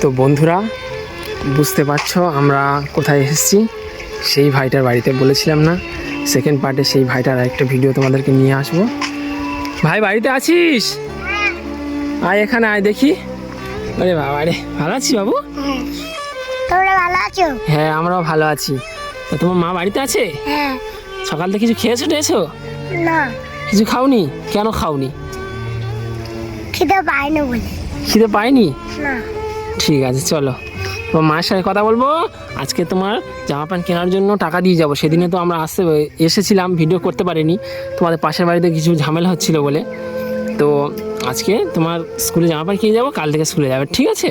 তো বন্ধুরা বুঝতে পারছো আমরা কোথায় এসেছি, সেই ভাইটার বাড়িতে। বলেছিলাম না সেকেন্ড পার্টে সেই ভাইটার আরেকটা ভিডিও তোমাদেরকে নিয়ে আসবো। ভাই বাড়িতে আছিস? আয় এখানে আয় দেখি। আরে বাবা রে, ভালো আছি বাবু? তোমরা ভালো আছো? হ্যাঁ আমরাও ভালো আছি। তো তোমার মা বাড়িতে আছে? হ্যাঁ। সকাল থেকে কিছু খেয়েছো টেয়েছো? না, কিছু খাওনি? কেন খাওনি? খিদে পাইনি বলে। খিদে পাইনি? না। ঠিক আছে চলো, তোমার মায়ের সাথে কথা বলবো। আজকে তোমার জামা প্যান্ট কেনার জন্য টাকা দিয়ে যাবো। সেদিনে তো আমরা এসেছিলাম, ভিডিও করতে পারিনি, তোমাদের পাশের বাড়িতে কিছু ঝামেলা হচ্ছিল বলে। তো আজকে তোমার স্কুলে জামা প্যান্ট কিনে যাবো, কাল থেকে স্কুলে যাবে, ঠিক আছে?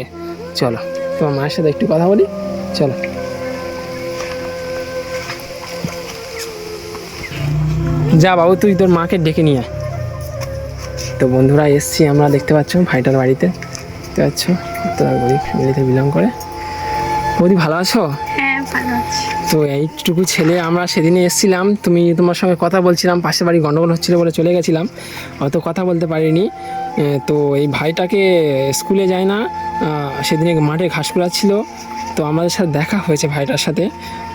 চলো তোমার মায়ের সাথে একটু কথা বলি, চলো। যা বাবু তুই তোর মাকে ডেকে নিয়ে আয়। তো বন্ধুরা এসছি আমরা, দেখতে পাচ্ছ ভাইটার বাড়িতে, দেখতে পাচ্ছ তোরা গরিব ফ্যামিলিতে বিলং করে। বৌদি ভালো আছো? হ্যাঁ ভালো আছি। তো এইটুকু ছেলে, আমরা সেদিনে এসেছিলাম, তোমার সঙ্গে কথা বলছিলাম, পাশের বাড়ি গন্ডগোল হচ্ছিলো বলে চলে গেছিলাম, অত কথা বলতে পারিনি। তো এই ভাইটাকে স্কুলে যায় না, সেদিনে মাঠে ঘাস কুড়াচ্ছিল, তো আমাদের সাথে দেখা হয়েছে ভাইটার সাথে।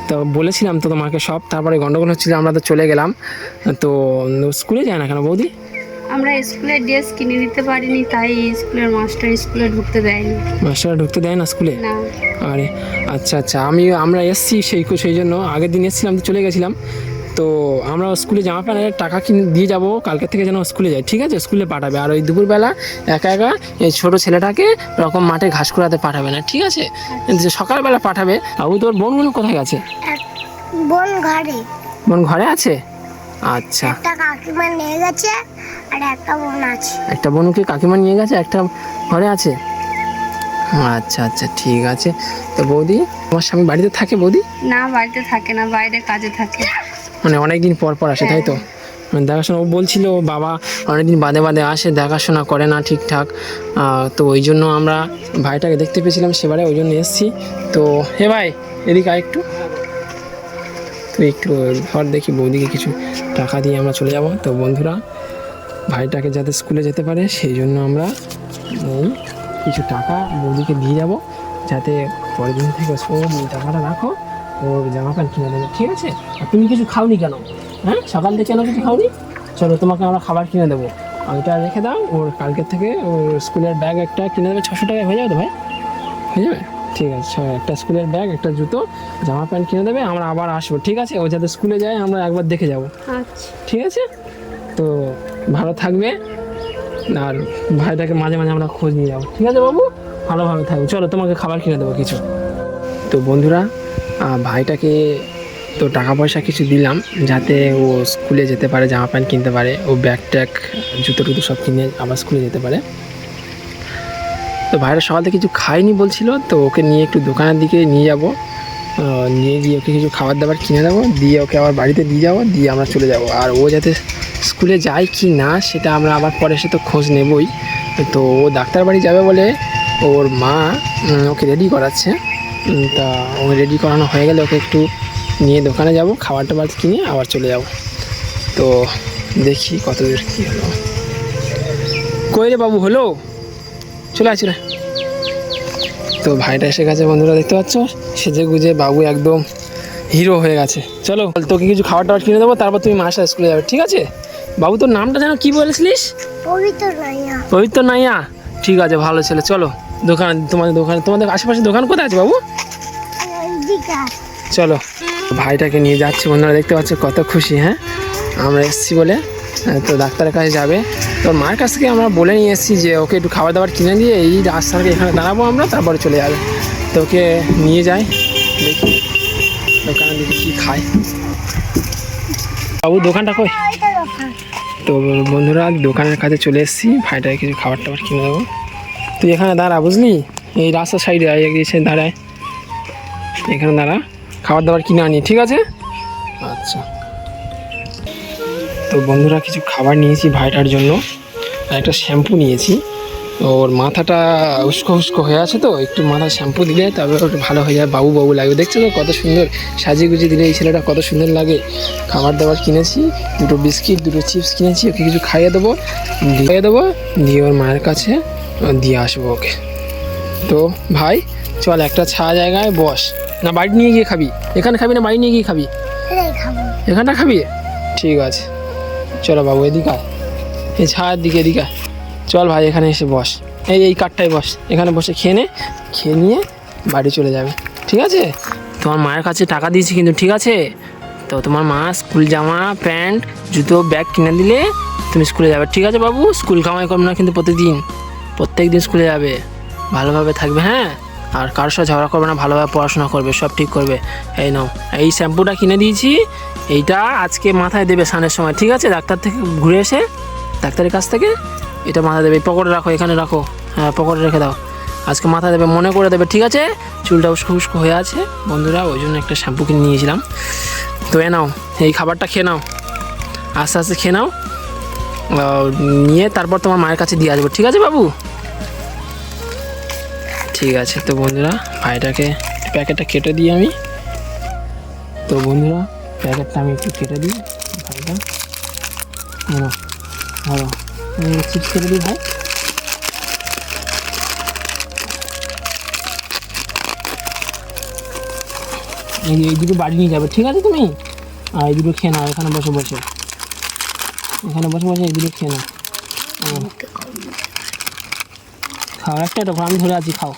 তো বলেছিলাম তো তোমাকে সব, তারপরে গন্ডগোল হচ্ছিলো, আমরা তো চলে গেলাম। তো স্কুলে যায় না কেন বৌদি? আমরা স্কুলের ড্রেস কিনে দিতে পারিনি, তাই স্কুলের মাস্টার স্কুলে ঢুকতে দেয়নি। মাস্টাররা ঢুকতে দেয় না স্কুলে? না। আরে আচ্ছা আচ্ছা, আমরা এসেছি সেই জন্য আগের দিন এসেছিলাম, তো চলে গেছিলাম। তো আমরা স্কুলে জামা প্যান্টের টাকা কিনে দিয়ে যাবো, কালকে থেকে যেন স্কুলে যায়, ঠিক আছে? স্কুলে পাঠাবে। আর ওই দুপুরবেলা একা একা এই ছোটো ছেলেটাকে এরকম মাঠে ঘাস কুড়াতে পাঠাবে না, ঠিক আছে? সকালবেলা পাঠাবে। আর ওই তোর বোনগুলো কোথায় গেছে? বোন ঘরে। বোন ঘরে আছে? আচ্ছা, একটা কাকিমা নিয়ে গেছে আর একটা বোন আছে। একটা বোনকে কাকিমা নিয়ে গেছে, একটা ঘরে আছে। আচ্ছা আচ্ছা ঠিক আছে। তো বৌদি, তোমার স্বামী বাড়িতে থাকে বৌদি? না, বাড়িতে থাকে না, বাইরে কাজে থাকে। মানে অনেক দিন পর পর আসে, তাই তো? দেখাশোনা, ও বলছিল বাবা অনেকদিন বাদে বাদে আসে, দেখাশোনা করে না ঠিকঠাক। তো ওই জন্য আমরা ভাইটাকে দেখতে পেয়েছিলাম সেবারে, ওই জন্য এসেছি। তো হে ভাই এদিকে আয় একটু, তুই একটু ধর দেখি, বৌদিকে কিছু টাকা দিয়ে আমরা চলে যাব। তো বন্ধুরা ভাইটাকে যাতে স্কুলে যেতে পারে সেই জন্য আমরা এই কিছু টাকা বৌদিকে দিয়ে যাব, যাতে পরের দিন থেকে ওই টাকাটা রাখো, ওর জামা প্যান্ট কিনে দেবে, ঠিক আছে? আর তুমি কিছু খাওনি কেন? হ্যাঁ সকাল থেকে কেন কিছু খাওনি? চলো তোমাকে আমরা খাবার কিনে দেবো, ওইটা রেখে দাও। ওর কালকের থেকে ওর স্কুলের ব্যাগ একটা কিনে দেবে, 600 টাকায় হয়ে যাবে তো ভাই? হয়ে যাবে? ঠিক আছে, একটা স্কুলের ব্যাগ, একটা জুতো, জামা প্যান্ট কিনে দেবে, আমরা আবার আসবো, ঠিক আছে? ও যাতে স্কুলে যায় আমরা একবার দেখে যাব, আচ্ছা ঠিক আছে? তো ভালো থাকবে, আর ভাইটাকে মাঝে মাঝে আমরা খোঁজ নিয়ে যাবো, ঠিক আছে বাবু? ভালোভাবে থাকবে। চলো তোমাকে খাবার কিনে দেবো কিছু। তো বন্ধুরা ভাইটাকে তো টাকা পয়সা কিছু দিলাম, যাতে ও স্কুলে যেতে পারে, জামা প্যান্ট কিনতে পারে, ও ব্যাগ ট্যাগ জুতো টুতো সব কিনে আবার স্কুলে যেতে পারে। তো ভাইরা সকাল থেকে কিছু খায়নি বলছিল, তো ওকে নিয়ে একটু দোকানের দিকে নিয়ে যাব, নিয়ে গিয়ে ওকে কিছু খাবার দাবার কিনে দেবো, দিয়ে ওকে আবার বাড়িতে দিয়ে যাবো, দিয়ে আমরা চলে যাব। আর ও যাতে স্কুলে যায় কি না সেটা আমরা আবার পরে এসে তো খোঁজ নেবই। তো ও ডাক্তার বাড়ি যাবে বলে ওর মা ওকে রেডি করাচ্ছে। তা ও রেডি করানো হয়ে গেলে ওকে একটু নিয়ে দোকানে যাব, খাবার টাবার কিনে আবার চলে যাব। তো দেখি কত দূর কী হলো। কই রে বাবু, হলো? চলে আসি রে। তো ভাইটা এসে গেছে বন্ধুরা, দেখতে পাচ্ছ সেজে গুজে বাবু একদম হিরো হয়ে গেছে। চলো তোকে কিছু খাবার টাবার কিনে দেবো, তারপর তুমি মার সাথে স্কুলে যাবে, ঠিক আছে? বাবু তোর নামটা যেন কি বলেছিলিস? পবিত্র নাইয়া। পবিত্র নাইয়া? ঠিক আছে, ভালো ছেলে। চলো তোমাদের আশেপাশে দোকান কোথায় আছে বাবু? চলো ভাইটাকে নিয়ে যাচ্ছি বন্ধুরা, দেখতে পাচ্ছ কত খুশি। হ্যাঁ আমরা এসেছি বলে, তো ডাক্তারের কাছে যাবে। তোর মায়ের কাছ থেকে আমরা বলে নিয়ে এসেছি যে ওকে একটু খাবার দাবার কিনে দিয়ে এই রাস্তাকে এখানে দাঁড়াবো আমরা, তারপরে চলে যাবে। তো ওকে নিয়ে যাই, দেখি দোকানে দেখি কী খায়। বাবু দোকানটা কই? তো বন্ধুরা দোকানের কাছে চলে এসেছি, ভাইটাকে কিছু খাবার টাবার কিনে দেবো। তুই এখানে দাঁড়া, বুঝলি? এই রাস্তার সাইডে গিয়েছে, দাঁড়ায় এখানে দাঁড়া, খাবার দাবার কিনে আনি, ঠিক আছে? আচ্ছা। তো বন্ধুরা কিছু খাবার নিয়েছি ভাইটার জন্য, আর একটা শ্যাম্পু নিয়েছি। ওর মাথাটা উস্কো উস্কো হয়ে আছে, তো একটু মাথায় শ্যাম্পু দিলে তবে ওটা ভালো হয়ে যায়, বাবু বাবু লাগবে। দেখছো তো কত সুন্দর সাজিয়ে গুজিয়ে দিলে এই ছেলেটা কত সুন্দর লাগে। খাবার দাবার কিনেছি, দুটো বিস্কিট, দুটো চিপস কিনেছি, ওকে কিছু খাইয়ে দেবো, দিয়ে ওর মায়ের কাছে দিয়ে আসবো ওকে। তো ভাই চল একটা ছায়া জায়গায় বস, না বাড়ি নিয়ে গিয়ে খাবি? এখানে খাবি না বাড়ি নিয়ে গিয়ে খাবি? এটাই খাবো। এখানটা খাবি? ঠিক আছে চলো বাবু, এদিকে আয়, এই ছায়ার দিকে এদিকে আয়। চল ভাই এখানে এসে বস, এই কাঠটায় বস, এখানে বসে খেয়ে নে, খেয়ে নিয়ে বাড়ি চলে যাবে, ঠিক আছে? তোমার মায়ের কাছে টাকা দিয়েছি কিন্তু, ঠিক আছে? তো তোমার মা স্কুল জামা প্যান্ট জুতো ব্যাগ কিনে দিলে তুমি স্কুলে যাবে, ঠিক আছে বাবু? স্কুল কামাই করবে না কিন্তু, প্রত্যেক দিন স্কুলে যাবে, ভালোভাবে থাকবে, হ্যাঁ? আর কারোর সাথে ঝগড়া করবে না, ভালোভাবে পড়াশোনা করবে, সব ঠিক করবে। এই নাও, এই শ্যাম্পুটা কিনে দিয়েছি, এইটা আজকে মাথায় দেবে স্নানের সময়, ঠিক আছে? ডাক্তার থেকে ঘুরে এসে, ডাক্তারের কাছ থেকে এটা মাথায় দেবে, পকেটে রাখো, এখানে রাখো, হ্যাঁ পকেটে রেখে দাও, আজকে মাথায় দেবে, মনে করে দেবে, ঠিক আছে? চুলটা উস্কো উস্কো হয়ে আছে বন্ধুরা, ওই জন্য একটা শ্যাম্পু কিনে নিয়েছিলাম। তো এ নাও, এই খাবারটা খেয়ে নাও, আস্তে আস্তে খেয়ে নাও, নিয়ে তারপর তোমার মায়ের কাছে দিয়ে আসবো, ঠিক আছে বাবু? ঠিক আছে। তো বন্ধুরা ভাইটাকে প্যাকেটটা কেটে দিই আমি, তো বন্ধুরা প্যাকেটটা আমি একটু কেটে দিই, ভাইটা ভালো চিপস কেটে দিই ভাই। এই দুটো বাড়ি নিয়ে যাবে, ঠিক আছে তুমি? আর এই দুটো খেয়ে নাও, এখানে বসে বসে, এই দুটো খেয়ে নাও, খাও একটা, তখন আমি ধরে আছি, খাও।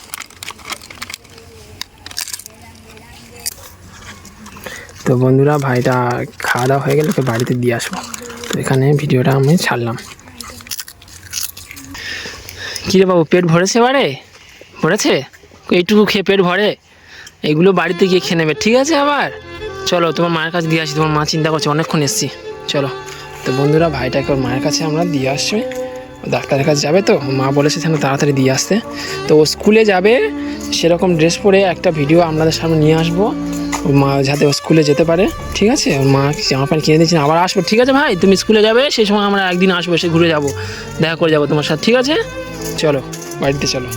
তো বন্ধুরা ভাইটা খাওয়া দাওয়া হয়ে গেলে ওকে বাড়িতে দিয়ে আসবো, তো এখানে ভিডিওটা আমি ছাড়লাম। কী রে বাবু, পেট ভরেছে? এবারে ভরেছে? এইটুকু খেয়ে পেট ভরে? এগুলো বাড়িতে গিয়ে খেয়ে নেবে, ঠিক আছে? আবার চলো তোমার মায়ের কাছে দিয়ে আসি, তোমার মা চিন্তা করছে, অনেকক্ষণ এসছি, চলো। তো বন্ধুরা ভাইটাকে ওর মায়ের কাছে আমরা দিয়ে আসছি, ডাক্তারের কাছে যাবে, তো মা বলেছে যেন তাড়াতাড়ি দিয়ে আসতে। তো ও স্কুলে যাবে, সেরকম ড্রেস পরে একটা ভিডিও আপনাদের সামনে নিয়ে আসবো, ওর মা যাতে ও স্কুলে যেতে পারে, ঠিক আছে? ওর মা জামা প্যান্ট কিনে দিয়েছেন, আবার আসবো, ঠিক আছে ভাই? তুমি স্কুলে যাবে, সেই সময় আমরা একদিন আসবো, এসে ঘুরে যাবো, দেখা করে যাবো তোমার সাথে, ঠিক আছে? চলো বাড়িতে চলো।